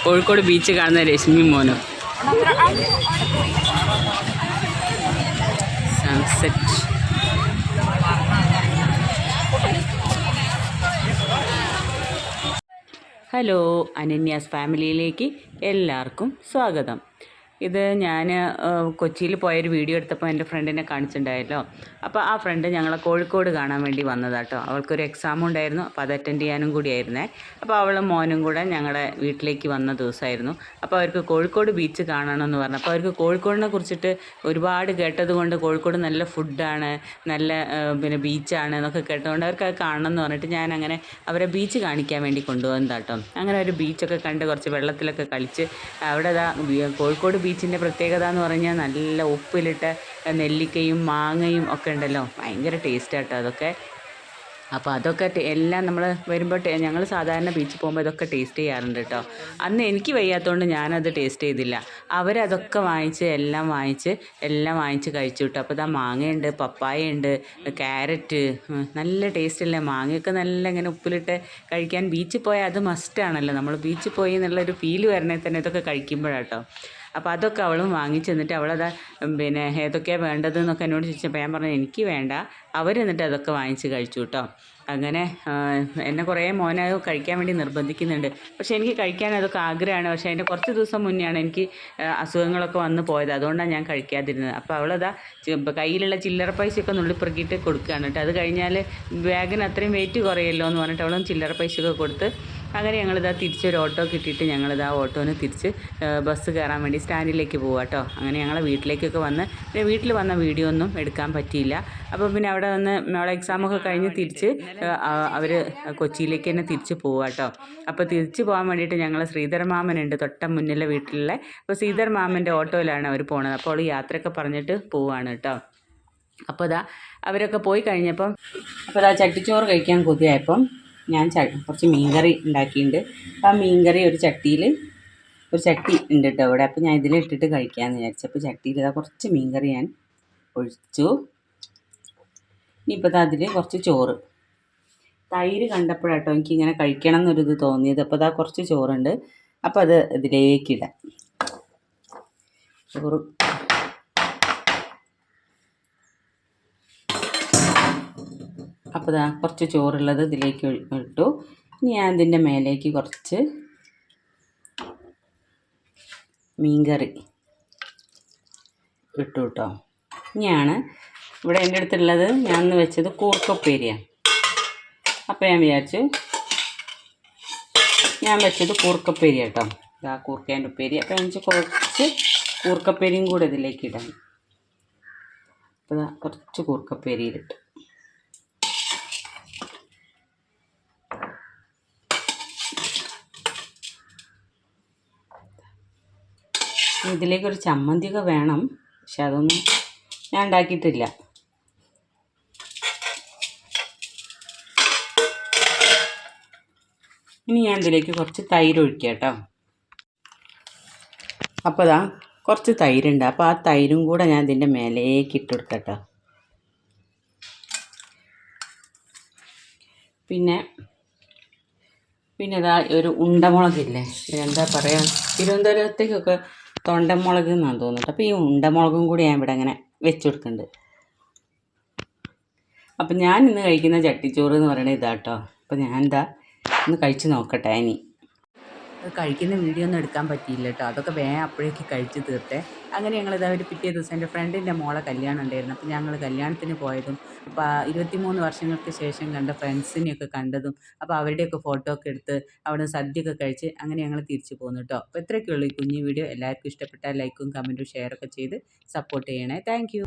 Kozhikode beach കാണുന്ന രശ്മി മോനും. Sunset. Hello, അനന്യാസ് ഫാമിലിയിലേക്ക് എല്ലാവർക്കും സ്വാഗതം. ഇത് ഞാൻ കൊച്ചിയിൽ പോയൊരു വീഡിയോ എടുത്തപ്പോൾ എൻ്റെ ഫ്രണ്ടിനെ കാണിച്ചിട്ടുണ്ടായല്ലോ. അപ്പോൾ ആ ഫ്രണ്ട് ഞങ്ങളെ കോഴിക്കോട് കാണാൻ വേണ്ടി വന്നതാട്ടോ. അവൾക്കൊരു എക്സാം ഉണ്ടായിരുന്നു, അപ്പോൾ അത് അറ്റൻഡ് ചെയ്യാനും കൂടിയായിരുന്നേ. അപ്പോൾ അവളും മോനും കൂടെ ഞങ്ങളുടെ വീട്ടിലേക്ക് വന്ന ദിവസമായിരുന്നു. അപ്പോൾ അവർക്ക് കോഴിക്കോട് ബീച്ച് കാണണമെന്ന് പറഞ്ഞു. അപ്പോൾ അവർക്ക് കോഴിക്കോടിനെ കുറിച്ചിട്ട് ഒരുപാട് കേട്ടത് കൊണ്ട്, കോഴിക്കോട് നല്ല ഫുഡാണ്, നല്ല പിന്നെ ബീച്ചാണ് എന്നൊക്കെ കേട്ടതുകൊണ്ട് അവർക്ക് അത് കാണണം എന്ന് പറഞ്ഞിട്ട് ഞാൻ അങ്ങനെ അവരെ ബീച്ച് കാണിക്കാൻ വേണ്ടി കൊണ്ടുവന്നതാട്ടോ. അങ്ങനെ ഒരു ബീച്ചൊക്കെ കണ്ട് കുറച്ച് വെള്ളത്തിലൊക്കെ കളിച്ച് അവിടെ കോഴിക്കോട് ബീച്ചിൻ്റെ പ്രത്യേകത എന്ന് പറഞ്ഞാൽ നല്ല ഉപ്പിലിട്ട നെല്ലിക്കയും മാങ്ങയും ഒക്കെ ഉണ്ടല്ലോ, ഭയങ്കര ടേസ്റ്റാട്ടോ അതൊക്കെ. അപ്പോൾ അതൊക്കെ എല്ലാം നമ്മൾ വരുമ്പോൾ ഞങ്ങൾ സാധാരണ ബീച്ചിൽ പോകുമ്പോൾ ഇതൊക്കെ ടേസ്റ്റ് ചെയ്യാറുണ്ട് കേട്ടോ. അന്ന് എനിക്ക് വയ്യാത്തതുകൊണ്ട് ഞാനത് ടേസ്റ്റ് ചെയ്തില്ല. അവരതൊക്കെ എല്ലാം വാങ്ങിച്ച് കഴിച്ചു കിട്ടും. അപ്പോൾ ഇതാ മാങ്ങയുണ്ട്, പപ്പായയുണ്ട്, ക്യാരറ്റ്, നല്ല ടേസ്റ്റല്ലേ മാങ്ങയൊക്കെ. നല്ല ഇങ്ങനെ ഉപ്പിലിട്ട് കഴിക്കാൻ ബീച്ചിൽ പോയാൽ അത് മസ്റ്റാണല്ലോ. നമ്മൾ ബീച്ചിൽ പോയി എന്നുള്ളൊരു ഫീല് വരണേ തന്നെ ഇതൊക്കെ കഴിക്കുമ്പോഴാട്ടോ. അപ്പോൾ അതൊക്കെ അവളും വാങ്ങിച്ച് എന്നിട്ട് അവളത് പിന്നെ ഏതൊക്കെയാണ് വേണ്ടതെന്നൊക്കെ എന്നോട് ചോദിച്ചപ്പോൾ ഞാൻ പറഞ്ഞു എനിക്ക് വേണ്ട. അവരെന്നിട്ട് അതൊക്കെ വാങ്ങിച്ച് കഴിച്ചു കേട്ടോ. അങ്ങനെ എന്നെ കുറേ മോനെ കഴിക്കാൻ വേണ്ടി നിർബന്ധിക്കുന്നുണ്ട്. പക്ഷേ എനിക്ക് കഴിക്കാൻ അതൊക്കെ ആഗ്രഹമാണ്. പക്ഷേ അതിൻ്റെ കുറച്ച് ദിവസം മുന്നെയാണ് എനിക്ക് അസുഖങ്ങളൊക്കെ വന്ന് പോയത്. അതുകൊണ്ടാണ് ഞാൻ കഴിക്കാതിരുന്നത്. അപ്പോൾ അവളതാ കയ്യിലുള്ള ചില്ലറ പൈസയൊക്കെ നുള്ളിപ്പെറുക്കിയിട്ട് കൊടുക്കുകയാണ് കേട്ടോ. അത് കഴിഞ്ഞാൽ ബാഗിന് അത്രയും വെയിറ്റ് കുറയല്ലോ എന്ന് പറഞ്ഞിട്ട് അവളും ചില്ലറ പൈസയൊക്കെ കൊടുത്ത് അങ്ങനെ ഞങ്ങളിതാ തിരിച്ചൊരു ഓട്ടോ കിട്ടിയിട്ട് ഞങ്ങളിതാ ഓട്ടോന് തിരിച്ച് ബസ് കയറാൻ വേണ്ടി സ്റ്റാൻഡിലേക്ക് പോവാം കേട്ടോ. അങ്ങനെ ഞങ്ങളെ വീട്ടിലേക്കൊക്കെ വന്ന് പിന്നെ വീട്ടിൽ വന്ന വീഡിയോ ഒന്നും എടുക്കാൻ പറ്റിയില്ല. അപ്പോൾ പിന്നെ അവിടെ വന്ന് മോളെ എക്സാമൊക്കെ കഴിഞ്ഞ് തിരിച്ച് അവർ കൊച്ചിയിലേക്ക് തന്നെ തിരിച്ച് പോവാം കേട്ടോ. അപ്പോൾ തിരിച്ച് പോകാൻ വേണ്ടിയിട്ട് ഞങ്ങൾ ശ്രീധര മാമനുണ്ട് തൊട്ട മുന്നിലെ വീട്ടിലുള്ള. അപ്പോൾ ശ്രീധര മാമൻ്റെ ഓട്ടോയിലാണ് അവർ പോണത്. അപ്പോൾ അവൾ യാത്രയൊക്കെ പറഞ്ഞിട്ട് പോവാണ് കേട്ടോ. അപ്പോൾ അവരൊക്കെ പോയി കഴിഞ്ഞപ്പം അപ്പോൾ ചട്ടിച്ചോറ് കഴിക്കാൻ കൊതിയായപ്പം ഞാൻ കുറച്ച് മീൻകറി ഉണ്ടാക്കിയിട്ടുണ്ട്. അപ്പോൾ ആ മീൻകറി ഒരു ചട്ടി ഉണ്ട് കേട്ടോ അവിടെ. അപ്പോൾ ഞാൻ ഇതിലിട്ടിട്ട് കഴിക്കാമെന്ന് വിചാരിച്ചു. അപ്പോൾ ചട്ടിയിൽ കുറച്ച് മീൻകറി ഞാൻ ഒഴിച്ചു. ഇനിയിപ്പോൾ അതിൽ കുറച്ച് ചോറ്, തൈര് കണ്ടപ്പോഴാട്ടോ എനിക്കിങ്ങനെ കഴിക്കണം എന്നൊരിത് തോന്നിയത്. അപ്പോൾ കുറച്ച് ചോറുണ്ട്. അപ്പോൾ അത് ഇതിലേക്കിടാം. ചോറ് അപ്പോൾ കുറച്ച് ചോറുള്ളത് ഇതിലേക്ക് ഇട്ടു. ഇനി ഞാൻ ഇതിൻ്റെ മേലേക്ക് കുറച്ച് മീൻകറി ഇട്ടു കേട്ടോ. ഇനിയാണ് ഇവിടെ എൻ്റെ അടുത്തുള്ളത് ഞാൻ വെച്ചത് കൂർക്കപ്പേരിയാണ്. അപ്പോൾ ഞാൻ വിചാരിച്ചു ഞാൻ വെച്ചത് കൂർക്കപ്പേരി കേട്ടോ. കൂർക്കേൻ്റെ ഉപ്പേരി. അപ്പോൾ എനിക്ക് കുറച്ച് കൂർക്കപ്പേരിയും കൂടെ ഇതിലേക്ക് ഇടാം. അപ്പോൾ കുറച്ച് കൂർക്കപ്പേരിയിലിട്ട് ഇതിലേക്കൊരു ചമ്മന്തിയൊക്കെ വേണം. പക്ഷെ അതൊന്നും ഞാൻ ഉണ്ടാക്കിയിട്ടില്ല. ഇനി ഞാൻ ഇതിലേക്ക് കുറച്ച് തൈര് ഒഴിക്കാം കേട്ടോ. അപ്പോൾ കുറച്ച് തൈരുണ്ട്. അപ്പോൾ ആ തൈരും കൂടെ ഞാൻ ഇതിൻ്റെ മേലേക്ക് ഇട്ട് കൊടുക്കാം കേട്ടോ. പിന്നെ ഒരു ഉണ്ടമുളകില്ലേ, എന്താ പറയുക, തിരുവനന്തപുരത്തേക്കൊക്കെ തൊണ്ടമുളക് എന്നാണ് തോന്നുന്നത്. അപ്പോൾ ഈ ഉണ്ടമുളകും കൂടി ഞാൻ ഇവിടെ അങ്ങനെ വെച്ച് കൊടുക്കുന്നുണ്ട്. അപ്പം ഞാൻ ഇന്ന് കഴിക്കുന്ന ചട്ടിച്ചോറ് എന്ന് പറയുന്നത് ഇതാട്ടോ. അപ്പോൾ ഞാൻ ഒന്ന് കഴിച്ച് നോക്കട്ടെ. ഇനി കഴിക്കുന്ന വീഡിയോ ഒന്നും എടുക്കാൻ പറ്റിയില്ല കേട്ടോ. അതൊക്കെ വേഗം അപ്പോഴേക്ക് കഴിച്ച് തീർത്തേ. അങ്ങനെ ഞങ്ങളിതാ ഒരു പിറ്റേ ദിവസം എൻ്റെ ഫ്രണ്ടിൻ്റെ മോളെ കല്യാണം ഉണ്ടായിരുന്നു. അപ്പോൾ ഞങ്ങൾ കല്യാണത്തിന് പോയതും അപ്പോൾ 23 വർഷങ്ങൾക്ക് ശേഷം കണ്ട ഫ്രണ്ട്സിനെയൊക്കെ കണ്ടതും അപ്പോൾ അവരുടെയൊക്കെ ഫോട്ടോ ഒക്കെ എടുത്ത് അവിടെ സദ്യയൊക്കെ കഴിച്ച് അങ്ങനെ ഞങ്ങൾ തിരിച്ചു പോകുന്നു കേട്ടോ. അപ്പോൾ ഇത്രയൊക്കെയുള്ളൂ ഈ കുഞ്ഞു വീഡിയോ. എല്ലാവർക്കും ഇഷ്ടപ്പെട്ടാൽ ലൈക്കും കമൻറ്റും ഷെയറൊക്കെ ചെയ്ത് സപ്പോർട്ട് ചെയ്യണേ. താങ്ക്